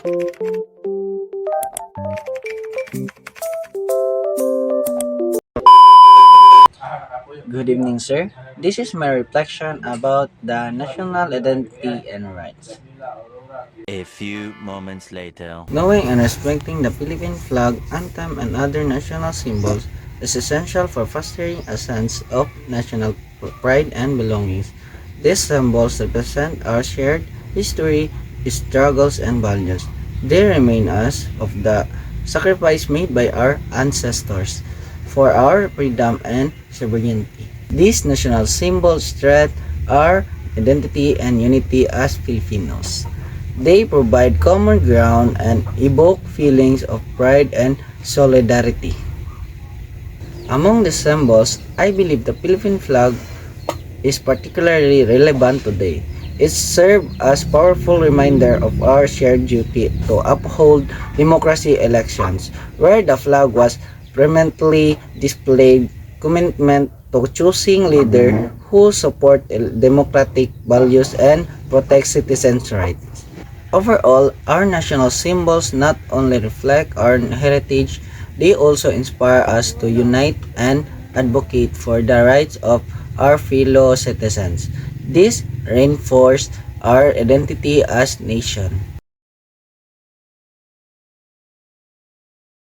Good evening, sir. This is my reflection about the national identity and rights. A few moments later. Knowing and respecting the Philippine flag, anthem, and other national symbols is essential for fostering a sense of national pride and belongings. These symbols represent our shared history, struggles, and values. They remind us of the sacrifice made by our ancestors for our freedom and sovereignty. These national symbols strengthen our identity and unity as Filipinos. They provide common ground and evoke feelings of pride and solidarity. Among the symbols, I believe the Philippine flag is particularly relevant today. It serves as powerful reminder of our shared duty to uphold democracy elections, where the flag was prominently displayed commitment to choosing leaders who support democratic values and protect citizens' rights. Overall, our national symbols not only reflect our heritage, they also inspire us to unite and advocate for the rights of our fellow citizens. This reinforced our identity as nation.